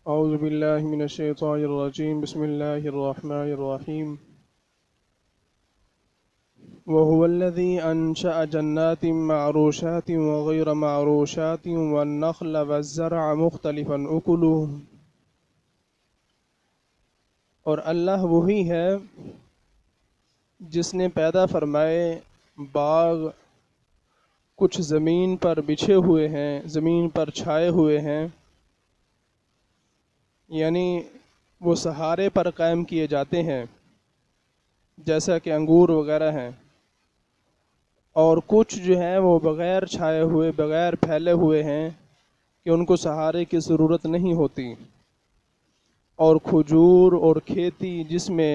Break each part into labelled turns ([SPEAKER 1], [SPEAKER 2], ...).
[SPEAKER 1] أعوذ بالله من الشيطان الرجيم بسم الله الرحمن الرحيم وهو الذي أنشأ جنات معروشات وغير معروشات والنخل والزرع مختلفا أكله اور اللہ وہی ہے جس نے پیدا فرمائے باغ کچھ زمین پر بچھے ہوئے ہیں، زمین پر چھائے ہوئے ہیں، یعنی وہ سہارے پر قائم کیے جاتے ہیں جیسا کہ انگور وغیرہ ہیں، اور کچھ جو ہیں وہ بغیر چھائے ہوئے، بغیر پھیلے ہوئے ہیں کہ ان کو سہارے کی ضرورت نہیں ہوتی، اور کھجور اور کھیتی جس میں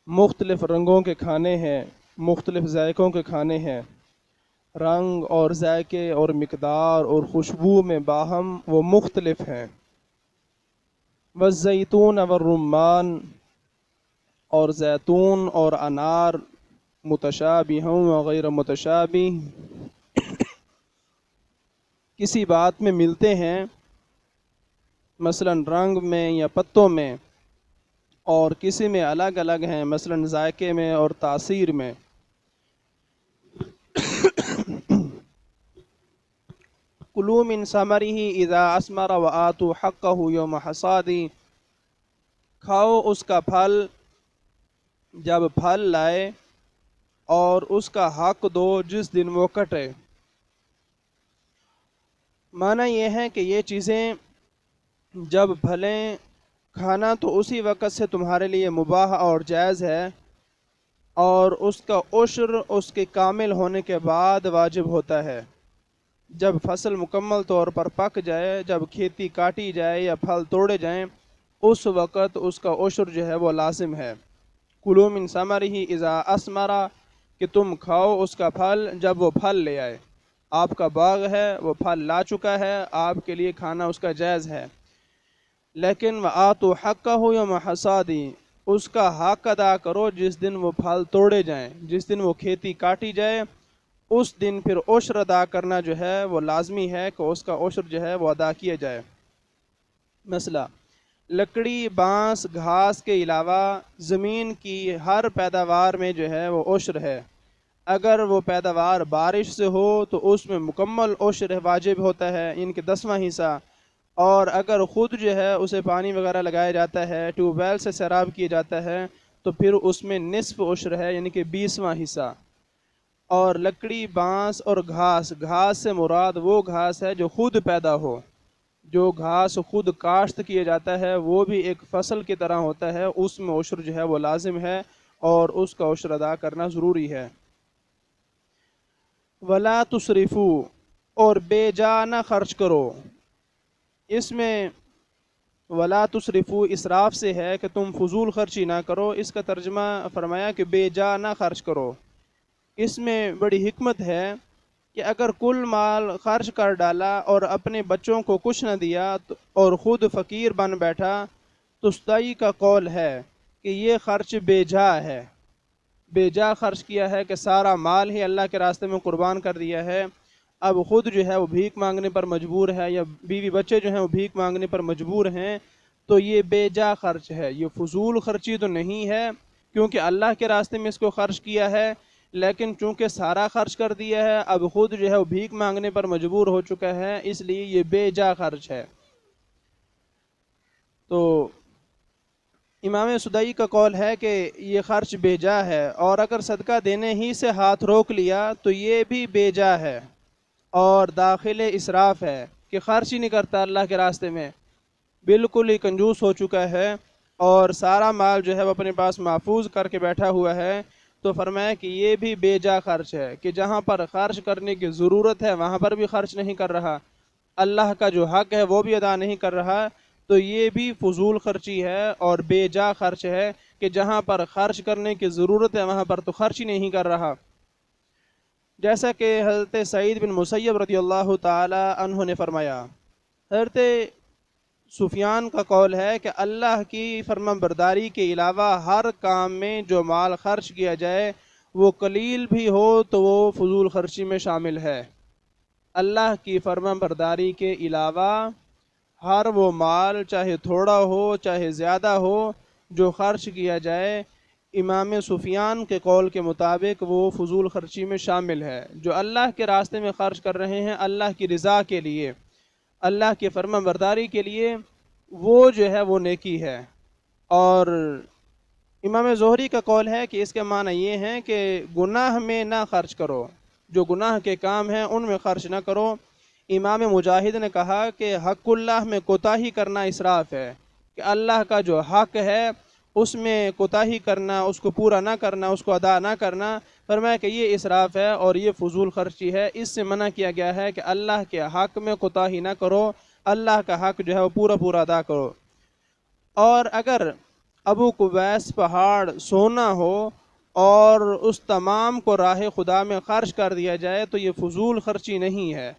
[SPEAKER 1] مختلف رنگوں کے کھانے ہیں، مختلف ذائقوں کے کھانے ہیں، رنگ اور ذائقے اور مقدار اور خوشبو میں باہم وہ مختلف ہیں۔ والزیتون والرمان، اور زیتون اور انار، متشابہ وغیر متشابہ، کسی بات میں ملتے ہیں، مثلا رنگ میں یا پتوں میں، اور کسی میں الگ الگ ہیں، مثلا ذائقے میں اور تاثیر میں۔ کلوا من ثمرہ اذا اثمر وآتوا حقہ یوم حصادہ، کھاؤ اس کا پھل جب پھل لائے اور اس کا حق دو جس دن وہ کٹے۔ معنی یہ ہے کہ یہ چیزیں جب پھلیں، کھانا تو اسی وقت سے تمہارے لیے مباح اور جائز ہے، اور اس کا عشر اس کے کامل ہونے کے بعد واجب ہوتا ہے۔ جب فصل مکمل طور پر پک جائے، جب کھیتی کاٹی جائے یا پھل توڑے جائیں، اس وقت اس کا عشر جو ہے وہ لازم ہے۔ کلوا من ثمرہ اذا اثمر، کہ تم کھاؤ اس کا پھل جب وہ پھل لے آئے۔ آپ کا باغ ہے، وہ پھل لا چکا ہے، آپ کے لیے کھانا اس کا جائز ہے، لیکن وآتوا حقہ یوم حصادہ، اس کا حق ادا کرو جس دن وہ پھل توڑے جائیں، جس دن وہ کھیتی کاٹی جائے، اس دن پھر عشر ادا کرنا جو ہے وہ لازمی ہے کہ اس کا عشر جو ہے وہ ادا کیا جائے۔ مسئلہ، لکڑی، بانس، گھاس کے علاوہ زمین کی ہر پیداوار میں جو ہے وہ عشر ہے۔ اگر وہ پیداوار بارش سے ہو تو اس میں مکمل عشر واجب ہوتا ہے، ان کے 10واں حصہ، اور اگر خود جو ہے اسے پانی وغیرہ لگایا جاتا ہے، ٹیوب ویل سے سیراب کیا جاتا ہے، تو پھر اس میں نصف عشر ہے، یعنی کہ 20واں حصہ۔ اور لکڑی، بانس اور گھاس، گھاس سے مراد وہ گھاس ہے جو خود پیدا ہو، جو گھاس خود کاشت کیا جاتا ہے، وہ بھی ایک فصل کی طرح ہوتا ہے، اس میں عشر جو ہے وہ لازم ہے اور اس کا عشر ادا کرنا ضروری ہے۔ ولا تسرفوا، اور بے جا نہ خرچ کرو۔ اس میں ولا تسرفوا اسراف سے ہے کہ تم فضول خرچی نہ کرو، اس کا ترجمہ فرمایا کہ بے جا نہ خرچ کرو۔ اس میں بڑی حکمت ہے کہ اگر کل مال خرچ کر ڈالا اور اپنے بچوں کو کچھ نہ دیا اور خود فقیر بن بیٹھا، تو سدائی کا قول ہے کہ یہ خرچ بے جا ہے، بے جا خرچ کیا ہے، کہ سارا مال ہی اللہ کے راستے میں قربان کر دیا ہے، اب خود جو ہے وہ بھیک مانگنے پر مجبور ہے، یا بیوی بچے جو ہیں وہ بھیک مانگنے پر مجبور ہیں، تو یہ بے جا خرچ ہے، یہ فضول خرچی تو نہیں ہے، کیونکہ اللہ کے راستے میں اس کو خرچ کیا ہے، لیکن چونکہ سارا خرچ کر دیا ہے، اب خود جو ہے وہ بھیک مانگنے پر مجبور ہو چکا ہے، اس لیے یہ بے جا خرچ ہے۔ تو امام سدائی کا قول ہے کہ یہ خرچ بے جا ہے، اور اگر صدقہ دینے ہی سے ہاتھ روک لیا تو یہ بھی بے جا ہے اور داخل اسراف ہے، کہ خرچ ہی نہیں کرتا اللہ کے راستے میں، بالکل ہی کنجوس ہو چکا ہے، اور سارا مال جو ہے وہ اپنے پاس محفوظ کر کے بیٹھا ہوا ہے۔ تو فرمایا کہ یہ بھی بے جا خرچ ہے، کہ جہاں پر خرچ کرنے کی ضرورت ہے وہاں پر بھی خرچ نہیں کر رہا، اللہ کا جو حق ہے وہ بھی ادا نہیں کر رہا، تو یہ بھی فضول خرچی ہے اور بے جا خرچ ہے، کہ جہاں پر خرچ کرنے کی ضرورت ہے وہاں پر تو خرچ ہی نہیں کر رہا۔ جیسا کہ حضرت سعید بن مسیب رضی اللہ تعالی عنہ نے فرمایا، حضرت سفیان کا قول ہے کہ اللہ کی فرمان برداری کے علاوہ ہر کام میں جو مال خرچ کیا جائے، وہ قلیل بھی ہو تو وہ فضول خرچی میں شامل ہے۔ اللہ کی فرمان برداری کے علاوہ ہر وہ مال چاہے تھوڑا ہو چاہے زیادہ ہو جو خرچ کیا جائے، امام سفیان کے قول کے مطابق وہ فضول خرچی میں شامل ہے۔ جو اللہ کے راستے میں خرچ کر رہے ہیں اللہ کی رضا کے لیے، اللہ کی فرما برداری کے لیے، وہ جو ہے وہ نیکی ہے۔ اور امام زہری کا قول ہے کہ اس کے معنی یہ ہے کہ گناہ میں نہ خرچ کرو، جو گناہ کے کام ہیں ان میں خرچ نہ کرو۔ امام مجاہد نے کہا کہ حق اللہ میں کوتاہی کرنا اسراف ہے، کہ اللہ کا جو حق ہے اس میں کوتاہی کرنا، اس کو پورا نہ کرنا، اس کو ادا نہ کرنا، فرمایا کہ یہ اسراف ہے اور یہ فضول خرچی ہے۔ اس سے منع کیا گیا ہے کہ اللہ کے حق میں کوتاہی نہ کرو، اللہ کا حق جو ہے وہ پورا پورا ادا کرو۔ اور اگر ابو قبیس پہاڑ سونا ہو اور اس تمام کو راہ خدا میں خرچ کر دیا جائے تو یہ فضول خرچی نہیں ہے۔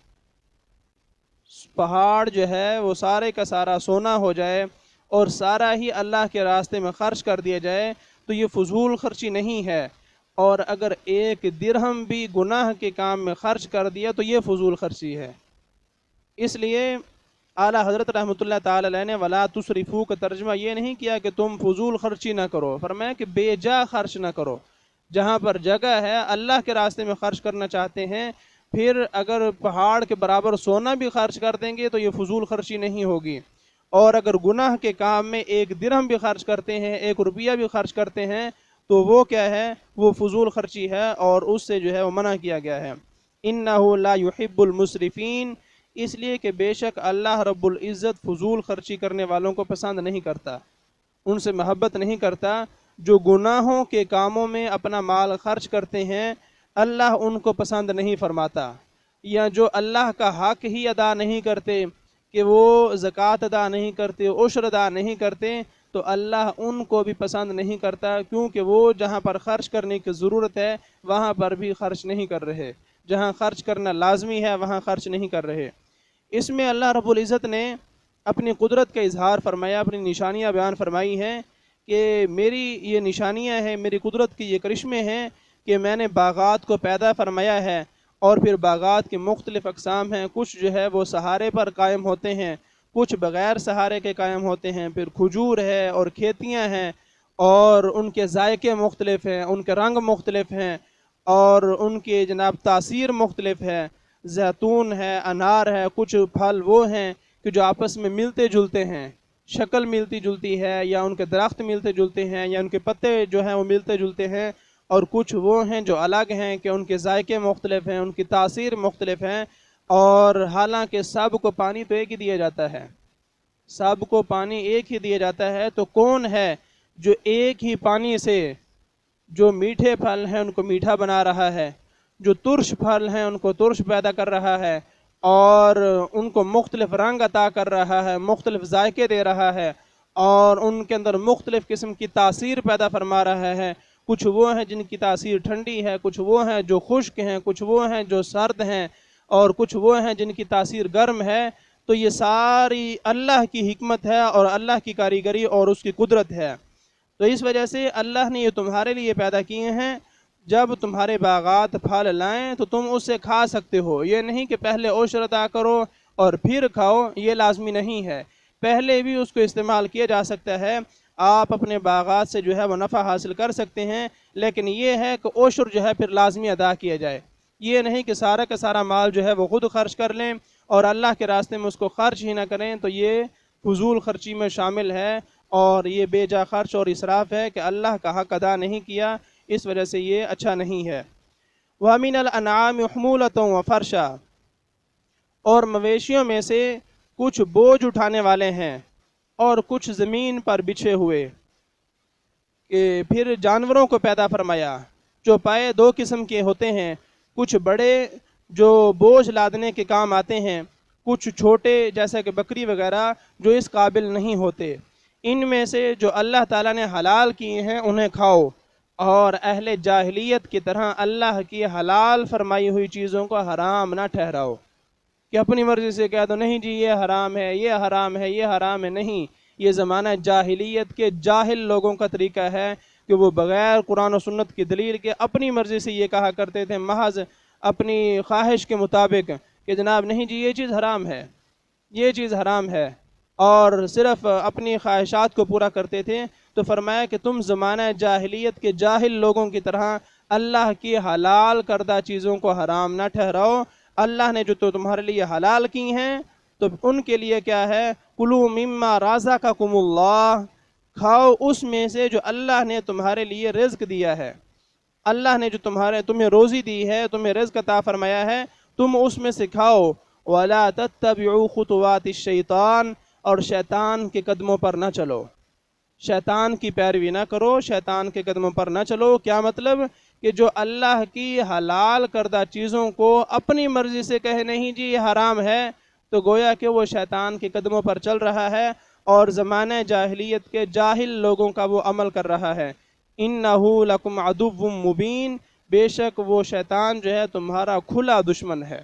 [SPEAKER 1] پہاڑ جو ہے وہ سارے کا سارا سونا ہو جائے اور سارا ہی اللہ کے راستے میں خرچ کر دیا جائے تو یہ فضول خرچی نہیں ہے۔ اور اگر ایک درہم بھی گناہ کے کام میں خرچ کر دیا تو یہ فضول خرچی ہے۔ اس لیے اعلیٰ حضرت رحمۃ اللہ تعالی علیہ نے ولا تسرفو کا ترجمہ یہ نہیں کیا کہ تم فضول خرچی نہ کرو، فرمایا کہ بے جا خرچ نہ کرو۔ جہاں پر جگہ ہے اللہ کے راستے میں خرچ کرنا چاہتے ہیں، پھر اگر پہاڑ کے برابر سونا بھی خرچ کر دیں گے تو یہ فضول خرچی نہیں ہوگی۔ اور اگر گناہ کے کام میں ایک درہم بھی خرچ کرتے ہیں، ایک روپیہ بھی خرچ کرتے ہیں تو وہ کیا ہے؟ وہ فضول خرچی ہے اور اس سے جو ہے وہ منع کیا گیا ہے۔ انہ لا یحب المسرفین، اس لیے کہ بے شک اللہ رب العزت فضول خرچی کرنے والوں کو پسند نہیں کرتا، ان سے محبت نہیں کرتا۔ جو گناہوں کے کاموں میں اپنا مال خرچ کرتے ہیں اللہ ان کو پسند نہیں فرماتا، یا جو اللہ کا حق ہی ادا نہیں کرتے کہ وہ زکوٰۃ ادا نہیں کرتے، عشر ادا نہیں کرتے، تو اللہ ان کو بھی پسند نہیں کرتا، کیونکہ وہ جہاں پر خرچ کرنے کی ضرورت ہے وہاں پر بھی خرچ نہیں کر رہے، جہاں خرچ کرنا لازمی ہے وہاں خرچ نہیں کر رہے۔ اس میں اللہ رب العزت نے اپنی قدرت کا اظہار فرمایا، اپنی نشانیاں بیان فرمائی ہیں کہ میری یہ نشانیاں ہیں، میری قدرت کی یہ کرشمے ہیں کہ میں نے باغات کو پیدا فرمایا ہے، اور پھر باغات کے مختلف اقسام ہیں، کچھ جو ہے وہ سہارے پر قائم ہوتے ہیں، کچھ بغیر سہارے کے قائم ہوتے ہیں، پھر کھجور ہے اور کھیتیاں ہیں اور ان کے ذائقے مختلف ہیں، ان کے رنگ مختلف ہیں اور ان کی جناب تاثیر مختلف ہے، زیتون ہے، انار ہے، کچھ پھل وہ ہیں کہ جو آپس میں ملتے جلتے ہیں، شکل ملتی جلتی ہے، یا ان کے درخت ملتے جلتے ہیں، یا ان کے پتے جو ہیں وہ ملتے جلتے ہیں، اور کچھ وہ ہیں جو الگ ہیں کہ ان کے ذائقے مختلف ہیں، ان کی تاثیر مختلف ہیں، اور حالانکہ سب کو پانی تو ایک ہی دیا جاتا ہے، سب کو پانی ایک ہی دیا جاتا ہے، تو کون ہے جو ایک ہی پانی سے جو میٹھے پھل ہیں ان کو میٹھا بنا رہا ہے، جو ترش پھل ہیں ان کو ترش پیدا کر رہا ہے، اور ان کو مختلف رنگ عطا کر رہا ہے، مختلف ذائقے دے رہا ہے، اور ان کے اندر مختلف قسم کی تاثیر پیدا فرما رہا ہے۔ کچھ وہ ہیں جن کی تاثیر ٹھنڈی ہے، کچھ وہ ہیں جو خشک ہیں، کچھ وہ ہیں جو سرد ہیں، اور کچھ وہ ہیں جن کی تاثیر گرم ہے۔ تو یہ ساری اللہ کی حکمت ہے اور اللہ کی کاریگری اور اس کی قدرت ہے۔ تو اس وجہ سے اللہ نے یہ تمہارے لیے پیدا کیے ہیں، جب تمہارے باغات پھل لائیں تو تم اس سے کھا سکتے ہو، یہ نہیں کہ پہلے عشر ادا کرو اور پھر کھاؤ، یہ لازمی نہیں ہے، پہلے بھی اس کو استعمال کیا جا سکتا ہے، آپ اپنے باغات سے جو ہے وہ نفع حاصل کر سکتے ہیں، لیکن یہ ہے کہ عشر جو ہے پھر لازمی ادا کیا جائے، یہ نہیں کہ سارا کا سارا مال جو ہے وہ خود خرچ کر لیں اور اللہ کے راستے میں اس کو خرچ ہی نہ کریں، تو یہ فضول خرچی میں شامل ہے اور یہ بے جا خرچ اور اسراف ہے کہ اللہ کا حق ادا نہیں کیا، اس وجہ سے یہ اچھا نہیں ہے۔ وَمِنَ الْأَنْعَامِ حُمُولَةٌ وَفَرْشًا، اور مویشیوں میں سے کچھ بوجھ اٹھانے والے ہیں اور کچھ زمین پر بچھے ہوئے۔ کہ پھر جانوروں کو پیدا فرمایا، جو پائے دو قسم کے ہوتے ہیں، کچھ بڑے جو بوجھ لادنے کے کام آتے ہیں، کچھ چھوٹے جیسا کہ بکری وغیرہ جو اس قابل نہیں ہوتے۔ ان میں سے جو اللہ تعالیٰ نے حلال کیے ہیں انہیں کھاؤ، اور اہل جاہلیت کی طرح اللہ کی حلال فرمائی ہوئی چیزوں کو حرام نہ ٹھہراؤ کہ اپنی مرضی سے کہہ دو نہیں جی یہ حرام ہے، یہ حرام ہے، یہ حرام ہے۔ نہیں، یہ زمانہ جاہلیت کے جاہل لوگوں کا طریقہ ہے کہ وہ بغیر قرآن و سنت کی دلیل کے اپنی مرضی سے یہ کہا کرتے تھے، محض اپنی خواہش کے مطابق کہ جناب نہیں جی یہ چیز حرام ہے، یہ چیز حرام ہے، اور صرف اپنی خواہشات کو پورا کرتے تھے، تو فرمایا کہ تم زمانہ جاہلیت کے جاہل لوگوں کی طرح اللہ کی حلال کردہ چیزوں کو حرام نہ ٹھہراؤ۔ اللہ نے جو تمہارے لیے حلال کی ہیں تو ان کے لیے کیا ہے؟ کلوا مما رزقکم اللہ، کھاؤ اس میں سے جو اللہ نے تمہارے لیے رزق دیا ہے۔ اللہ نے جو تمہیں روزی دی ہے، تمہیں رزق عطا فرمایا ہے، تم اس میں سے کھاؤ۔ وَلَا تَتَّبِعُوا خُطُوَاتِ الشَّيْطَانِ، اور شیطان کے قدموں پر نہ چلو، شیطان کی پیروی نہ کرو، شیطان کے قدموں پر نہ چلو۔ کیا مطلب؟ کہ جو اللہ کی حلال کردہ چیزوں کو اپنی مرضی سے کہے نہیں جی یہ حرام ہے، تو گویا کہ وہ شیطان کے قدموں پر چل رہا ہے اور زمانہ جاہلیت کے جاہل لوگوں کا وہ عمل کر رہا ہے۔ اِنَّهُ لَكُمْ عَدُوٌّ مُّبِينٌ، بے شک وہ شیطان جو ہے تمہارا کھلا دشمن ہے،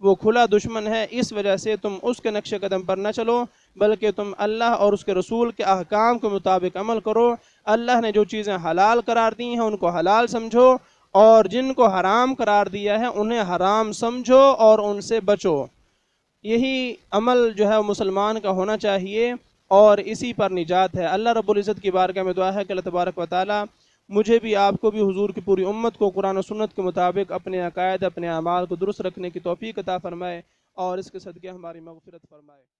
[SPEAKER 1] وہ کھلا دشمن ہے، اس وجہ سے تم اس کے نقش قدم پر نہ چلو، بلکہ تم اللہ اور اس کے رسول کے احکام کے مطابق عمل کرو۔ اللہ نے جو چیزیں حلال قرار دی ہیں ان کو حلال سمجھو، اور جن کو حرام قرار دیا ہے انہیں حرام سمجھو اور ان سے بچو۔ یہی عمل جو ہے مسلمان کا ہونا چاہیے، اور اسی پر نجات ہے۔ اللہ رب العزت کی بارگاہ میں دعا ہے کہ اللہ تبارک و تعالی مجھے بھی، آپ کو بھی، حضور کی پوری امت کو قرآن و سنت کے مطابق اپنے عقائد، اپنے اعمال کو درست رکھنے کی توفیق عطا فرمائے، اور اس کے صدقے ہماری مغفرت فرمائے۔